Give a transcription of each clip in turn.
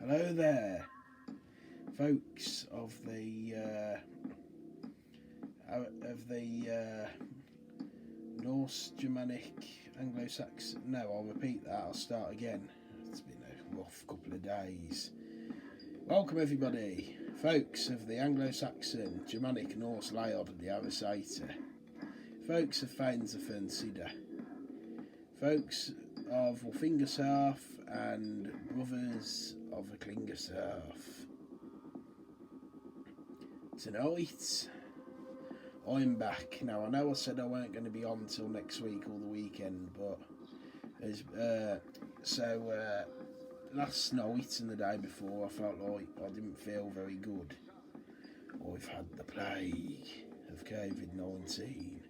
Hello there, folks of the Norse, Germanic, Anglo-Saxon. No, I'll repeat that. I'll start again. It's been a rough couple of days. Welcome everybody, folks of the Anglo-Saxon, Germanic, Norse, Laod, and the Arasita. Folks of Feinds of Fernsida. Folks of Fingersurf and brothers of a Klingersurf. Tonight, I'm back. Now, I know I said I weren't going to be on till next week or the weekend, but last night and the day before, I felt like I didn't feel very good. I've had the plague of COVID-19.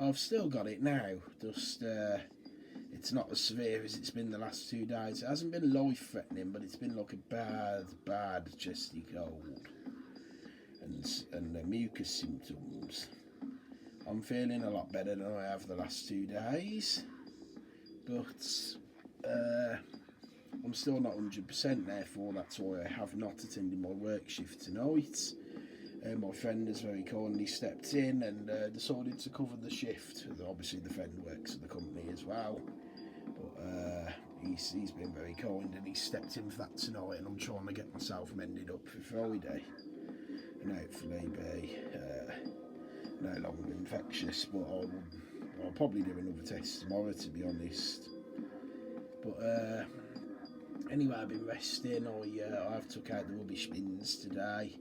I've still got it now, just it's not as severe as it's been the last 2 days. It hasn't been life-threatening, but it's been like a bad chesty cold and the mucus symptoms. I'm feeling a lot better than I have the last 2 days, but I'm still not 100%, therefore that's why I have not attended my work shift tonight. My friend has very kindly stepped in and decided to cover the shift. Obviously the friend works at the company as well, but he's been very kind and he stepped in for that tonight, and I'm trying to get myself mended up for Friday and hopefully be no longer infectious. But I'll probably do another test tomorrow, to be honest. But anyway, I've been resting. I've took out the rubbish bins today.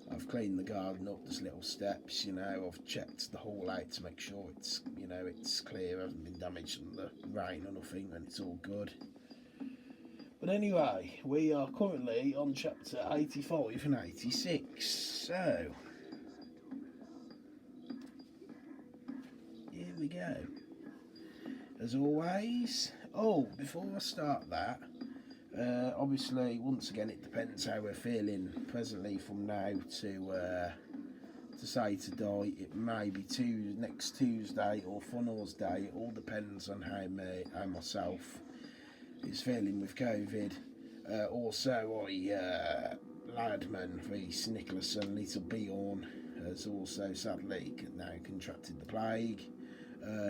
I've cleaned the garden up, there's little steps, I've checked the hole out to make sure it's, it's clear, hasn't been damaged from the rain or nothing, and it's all good. But anyway, we are currently on chapter 85 and 86, so here we go. As always, before I start that, obviously, once again, it depends how we're feeling presently from now to say to die. It may be next Tuesday or Funnels Day. It all depends on how myself is feeling with COVID. Also, Ladman, Reese, Nicholas and Little Bjorn has also sadly now contracted the plague.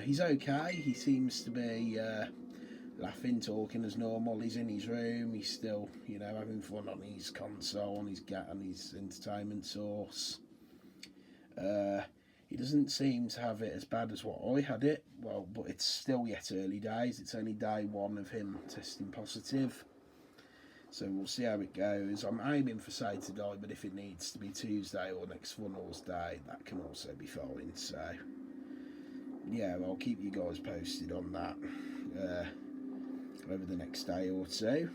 He's okay. He seems to be laughing, talking as normal. He's in his room. He's still, having fun on his console, on his entertainment source. He doesn't seem to have it as bad as what I had it. Well, but it's still yet early days. It's only day 1 of him testing positive. So we'll see how it goes. I'm aiming for say to die, but if it needs to be Tuesday or next Funnels Day, that can also be fine. So yeah, I'll keep you guys posted on that over the next day or two.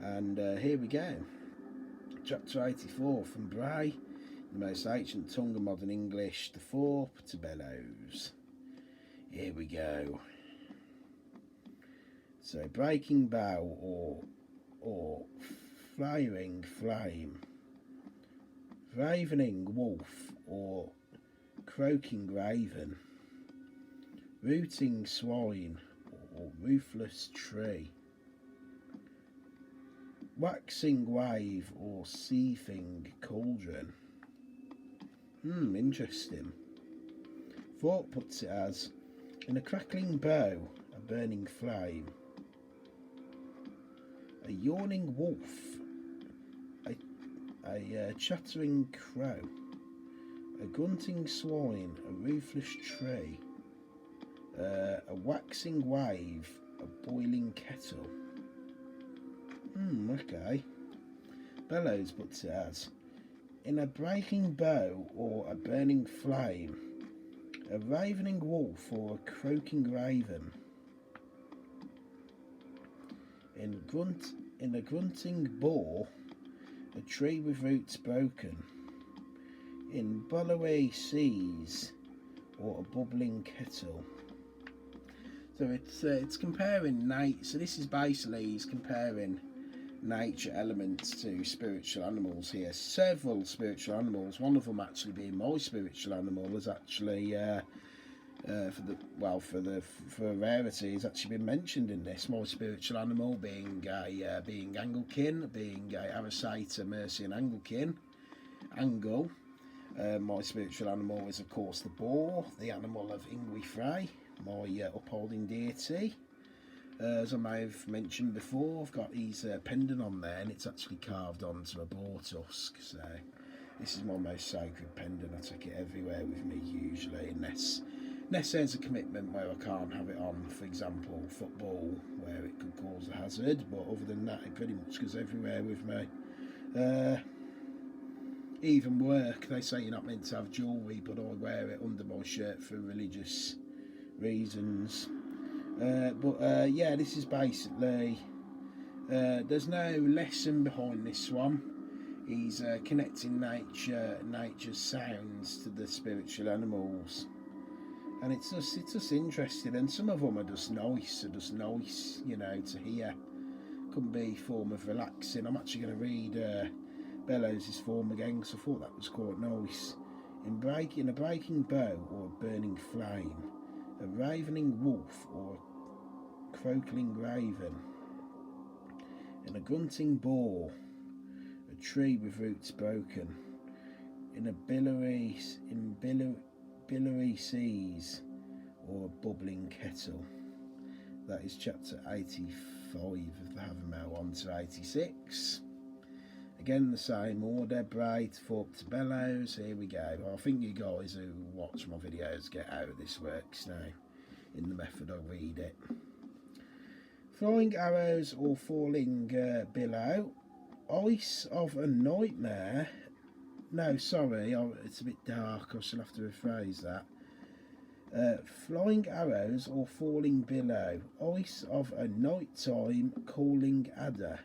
And here we go. Chapter 84 from Bray, the most ancient tongue of modern English, the Thorpe to Bellows. Here we go. So, breaking bow or flaring flame, ravening wolf or croaking raven, rooting swine or ruthless tree, waxing wave or seething cauldron. Interesting. Thorpe puts it as, in a crackling bow, a burning flame, a yawning wolf, a chattering crow, a grunting swine, a ruthless tree, a waxing wave, a boiling kettle. Okay. Bellows puts it as, in a breaking bow or a burning flame, a ravening wolf or a croaking raven, in a grunting boar, a tree with roots broken, in billowy seas or a bubbling kettle. So it's comparing night. So this is basically he's comparing nature elements to spiritual animals here. Several spiritual animals. One of them actually being my spiritual animal is actually For a rarity, has actually been mentioned in this. My spiritual animal being Anglican, being a Arasata, Mercian Anglican, Angle. My spiritual animal is of course the boar, the animal of Ingwe Frey, my upholding deity. As I may have mentioned before, I've got his pendant on there, and it's actually carved onto a boar tusk. So this is my most sacred pendant. I take it everywhere with me usually, unless there's a commitment where I can't have it on, for example football, where it could cause a hazard. But other than that, it pretty much goes everywhere with me. Even work, they say you're not meant to have jewellery, but I wear it under my shirt for religious reasons. Yeah, this is basically, there's no lesson behind this one. He's connecting nature's sounds to the spiritual animals, and it's just interesting. And some of them are just nice, you know, to hear. Could be a form of relaxing. I'm actually going to read Bellows' form again, because I thought that was quite nice. In a breaking bow or a burning flame, a ravening wolf or a croaking raven, in a grunting boar, a tree with roots broken, in billowy seas, or a bubbling kettle. That is chapter 85 of the Havermal, on to 86. Again, the same order, Bright, Fork to Bellows. Here we go. I think you guys who watch my videos get how this works now, in the method I read it. Flying arrows or falling billow. Ice of a nightmare. No, sorry, it's a bit dark. I shall have to rephrase that. Flying arrows or falling billow. Ice of a nighttime calling adder.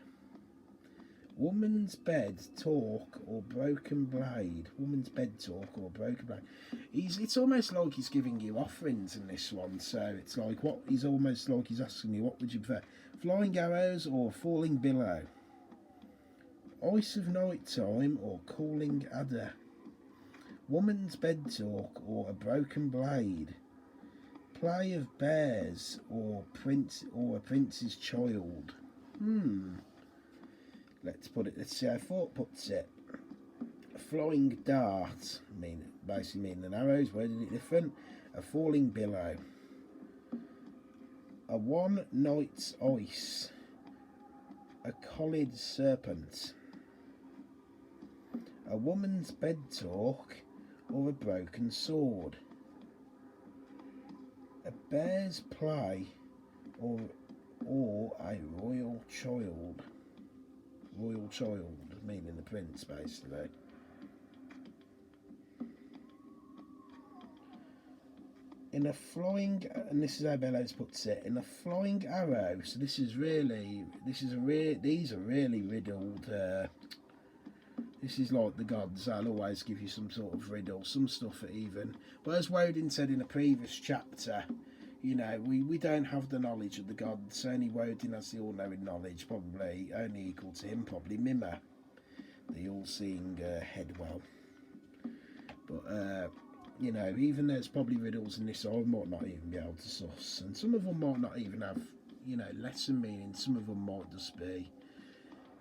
Woman's bed talk or broken blade. Woman's bed talk or broken blade. It's almost like he's giving you offerings in this one. So it's like he's almost like he's asking you, what would you prefer? Flying arrows or falling billow? Ice of night time or calling adder? Woman's bed talk or a broken blade? Play of bears or a prince's child? Let's see how Fort puts it. A flying dart, basically meaning arrows, worded it different. A falling billow. A one night's ice. A collid serpent. A woman's bed talk or a broken sword. A bear's play or a royal child. Royal child, meaning the prince, basically. In a flying, and this is how Bellows puts it, in a flying arrow. So these are really riddled. This is like the gods. They'll always give you some sort of riddle, some stuff even. But as Woden said in a previous chapter, you know, we don't have the knowledge of the gods. Only Woden has the all-knowing knowledge, probably only equal to him, probably Mima, the all-seeing headwell. But you know, even there's probably riddles in this I might not even be able to suss, and some of them might not even have, you know, lesson meaning. Some of them might just be,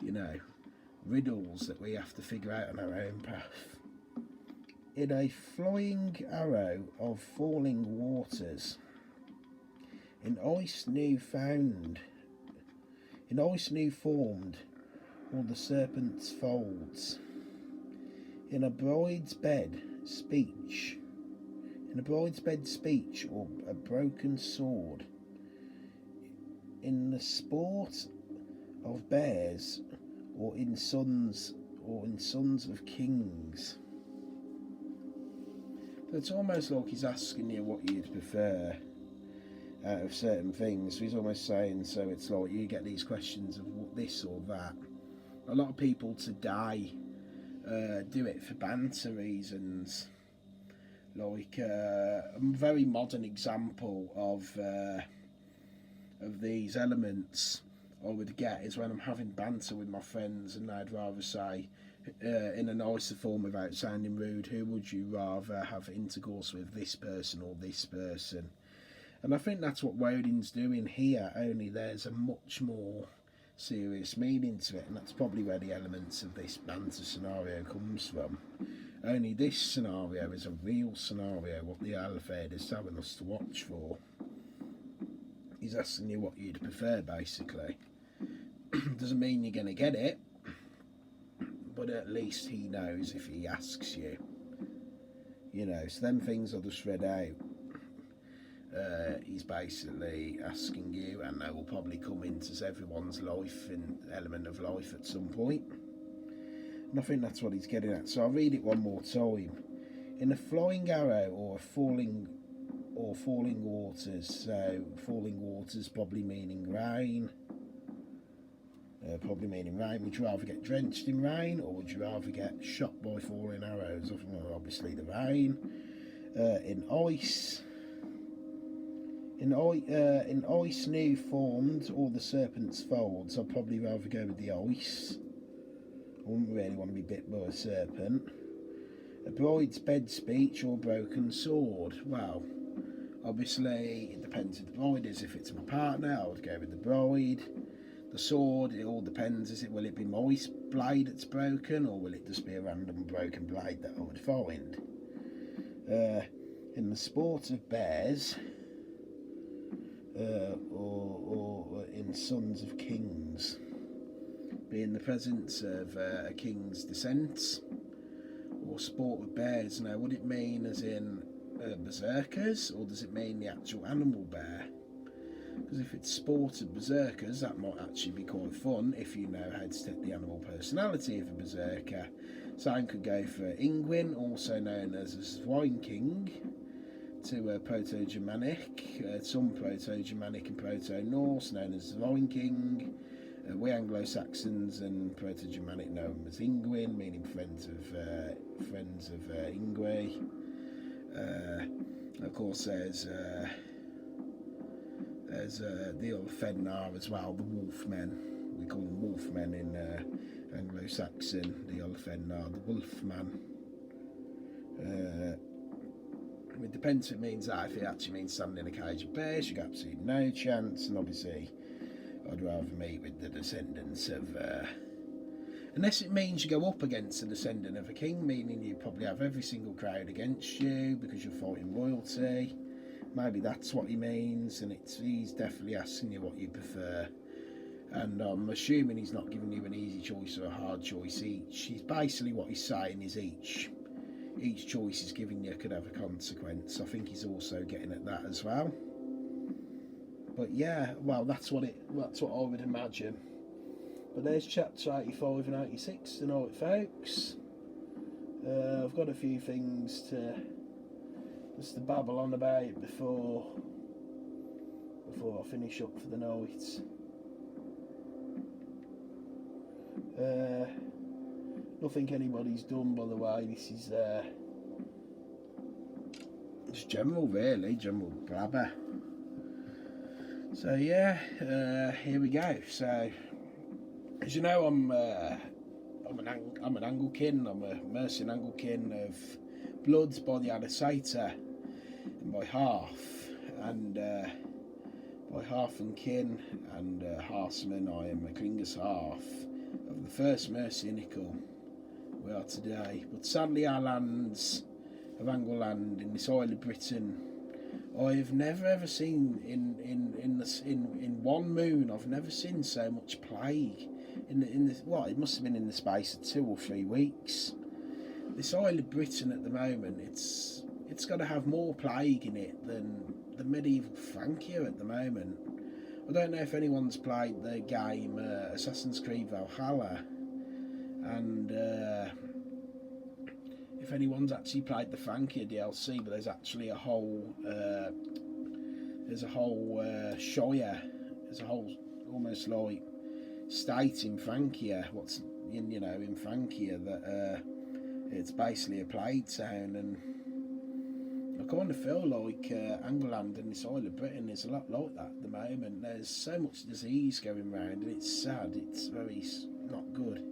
you know, riddles that we have to figure out on our own path. In a flying arrow of falling waters. In ice new formed, all the serpent's folds. In a bride's bed speech, or a broken sword. In the sport of bears, or in sons of kings. So it's almost like he's asking you what you'd prefer out of certain things. So he's almost saying, so it's like you get these questions of this or that. A lot of people today do it for banter reasons. Like a very modern example of these elements I would get is when I'm having banter with my friends and they'd rather say in a nicer form without sounding rude, who would you rather have intercourse with, this person or this person? And I think that's what Woden's doing here, only there's a much more serious meaning to it, and that's probably where the elements of this banter scenario comes from. Only this scenario is a real scenario, what the Alfred is telling us to watch for. He's asking you what you'd prefer, basically. Doesn't mean you're going to get it, but at least he knows if he asks you. You know, so them things I just read out. He's basically asking you, and they will probably come into everyone's life and element of life at some point. And I think that's what he's getting at. So I'll read it one more time. In a flying arrow or falling waters. So falling waters probably meaning rain. Would you rather get drenched in rain, or would you rather get shot by falling arrows? Obviously the rain. In ice. In ice new formed, or the serpent's folds, I'd probably rather go with the ice. I wouldn't really want to be bit by a serpent. A bride's bed speech or broken sword. Well, obviously it depends who the bride is. If it's my partner, I would go with the bride. The sword, it all depends. Will it be my blade that's broken, or will it just be a random broken blade that I would find? In the sport of bears, or in Sons of Kings, be in the presence of a king's descent, or sport with bears. Now, would it mean as in berserkers, or does it mean the actual animal bear? Because if it's sport of berserkers, that might actually be quite fun if you know how to take the animal personality of a berserker. Same could go for Ingwin, also known as a swine king, to Proto-Germanic, some Proto-Germanic and Proto-Norse known as Swine King. We Anglo-Saxons and Proto-Germanic know him as Ingwin, meaning friends of Ingwe. Of course, there's the other Fennar as well, the Wolfmen. We call them Wolfmen in Anglo-Saxon. The other Fennar, the Wolfman. It depends if it means that. If it actually means standing in a cage of bears, you've got absolutely no chance. And obviously, I'd rather meet with the descendants of... unless it means you go up against the descendant of a king, meaning you probably have every single crowd against you because you're fighting royalty. Maybe that's what he means, and he's definitely asking you what you prefer. And I'm assuming he's not giving you an easy choice or a hard choice each. He's basically what he's saying is each choice he's giving you could have a consequence. I think he's also getting at that as well. But yeah, well, that's what I would imagine. But there's chapter 85 and 86 tonight, folks. I've got a few things to babble on about before I finish up for the night. Nothing anybody's done, by the way. This is just general, really, general blabber. So yeah, here we go. So, as you know, I'm an Anglican. I'm a Mercian Anglican of blood by the Anasator, and by half, and by half and kin, and Harsman. I am a Klingus half of the first Mercianical we are today. But sadly, our lands of Angleland in this Isle of Britain, I've never ever seen in one moon. I've never seen so much plague it must have been in the space of 2 or 3 weeks. This Isle of Britain at the moment, it's got to have more plague in it than the medieval Francia at the moment. I don't know if anyone's played the game Assassin's Creed Valhalla, and if anyone's actually played the Francia DLC, but there's actually a whole shire, there's a whole almost like state in Francia, in Francia, that it's basically a plague town, and I kind of feel like England and this Isle of Britain is a lot like that at the moment. There's so much disease going around, and it's sad. It's very not good.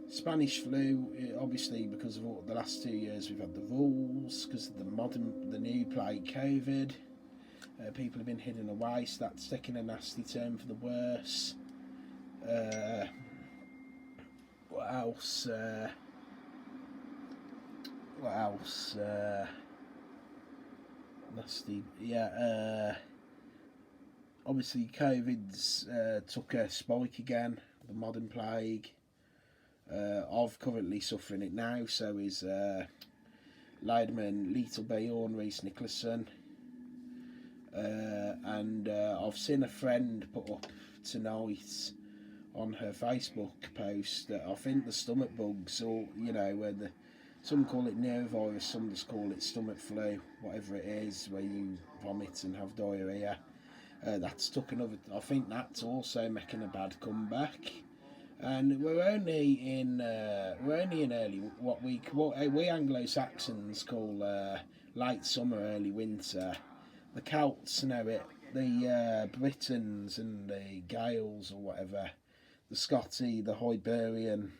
Spanish flu, obviously because of the last 2 years we've had the rules, because of the new plague COVID. People have been hidden away, so that's taking a nasty turn for the worse. What else? Nasty. Yeah. Obviously, COVID's took a spike again. The modern plague. I've currently suffering it now. So is Leidman, Little Bjorn, Reese Nicholson. And I've seen a friend put up tonight on her Facebook post that I think the stomach bugs, or where some call it neurovirus, some just call it stomach flu, whatever it is, where you vomit and have diarrhea. That's took another. I think that's also making a bad comeback. And we're only in early what we Anglo-Saxons call late summer, early winter. The Celts know it, the Britons and the Gaels or whatever, the Scotty, the Hibernians,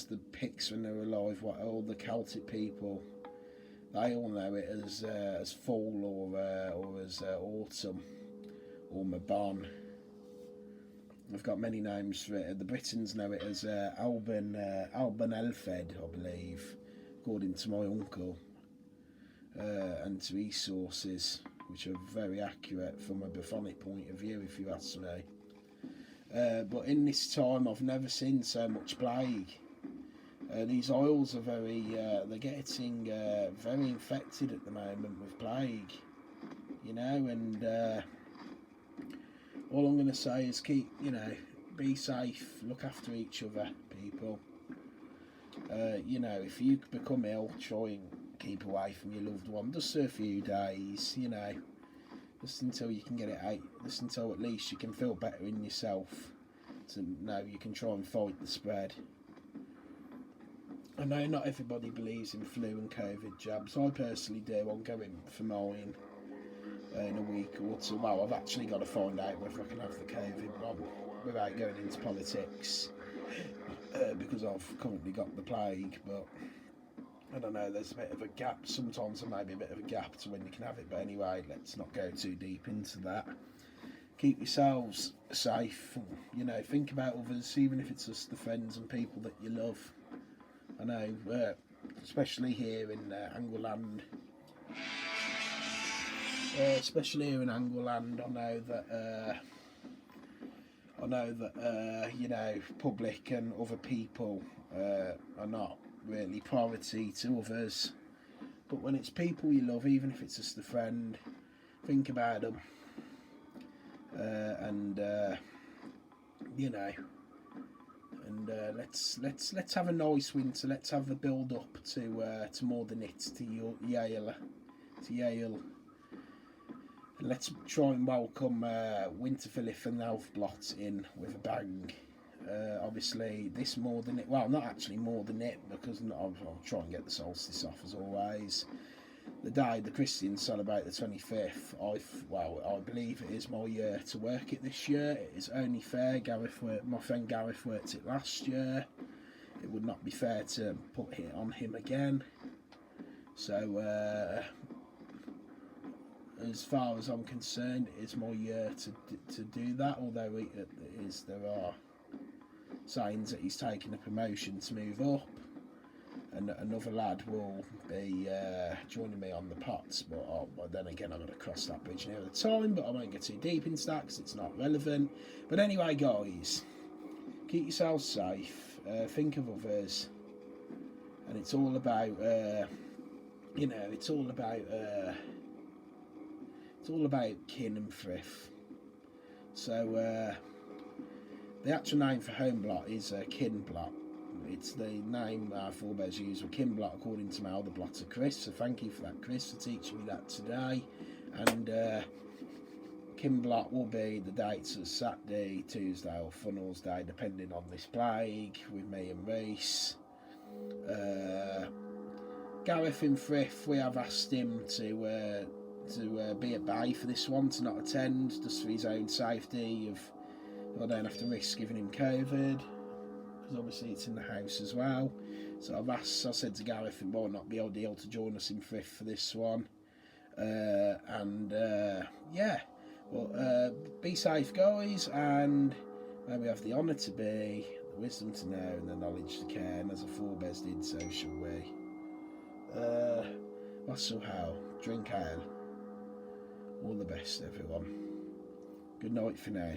the Picts when they were alive, all the Celtic people, they all know it as fall or as autumn or Mabon. I've got many names for it. The Britons know it as Alban Elfed, I believe, according to my uncle. And to his sources, which are very accurate from a Buffonic point of view, if you ask me. But in this time, I've never seen so much plague. These isles are they're getting very infected at the moment with plague, and all I'm going to say is be safe, look after each other, people. If you become ill, try and keep away from your loved one just for a few days, just until you can get it out, just until at least you can feel better in yourself to know you can try and fight the spread. I know not everybody believes in flu and COVID jabs. I personally do. I'm going for mine in a week or two. Well, I've actually got to find out whether I can have the COVID one without going into politics, because I've currently got the plague, but I don't know, there's a bit of a gap. Sometimes there may be a bit of a gap to when you can have it, but anyway, let's not go too deep into that. Keep yourselves safe, think about others, even if it's just the friends and people that you love. I know, especially here in Angleland, I know that public and other people are not really priority to others, but when it's people you love, even if it's just a friend, think about them, and let's have a nice winter. Let's have a build up to more than it, to Yale, and let's try and welcome Winterfilith and Elfblot in with a bang. Obviously, this more than it. Well, not actually more than it, because I'll try and get the solstice off as always. The day the Christians celebrate the 25th. I believe it is my year to work it this year. It is only fair. My friend Gareth worked it last year. It would not be fair to put it on him again. So, as far as I'm concerned, it is my year to do that. Although there are signs that he's taking a promotion to move up, and another lad will be joining me on the pots, but then again I've got to cross that bridge near the time, but I won't get too deep into that because it's not relevant. But anyway, guys, keep yourselves safe, think of others, and it's all about kin and frith. So the actual name for Homeblot is Cynnblót. It's the name our forebears used for Cynnblót, according to my elder blotter Chris. So thank you for that, Chris, for teaching me that today. And Cynnblót will be the dates of Saturday, Tuesday or Funnels Day, depending on this plague, with me and Reese. Gareth in Frith, we have asked him to be at bay for this one, to not attend, just for his own safety, of I don't have to risk giving him COVID, because obviously it's in the house as well. So I said to Gareth it might not be ideal to join us in Frith for this one. Yeah, well, be safe, guys, and may we have the honour to be, the wisdom to know, and the knowledge to care, and as a forebears did, so shall we. Muscle hell, drink ale. All the best, everyone. Good night for now.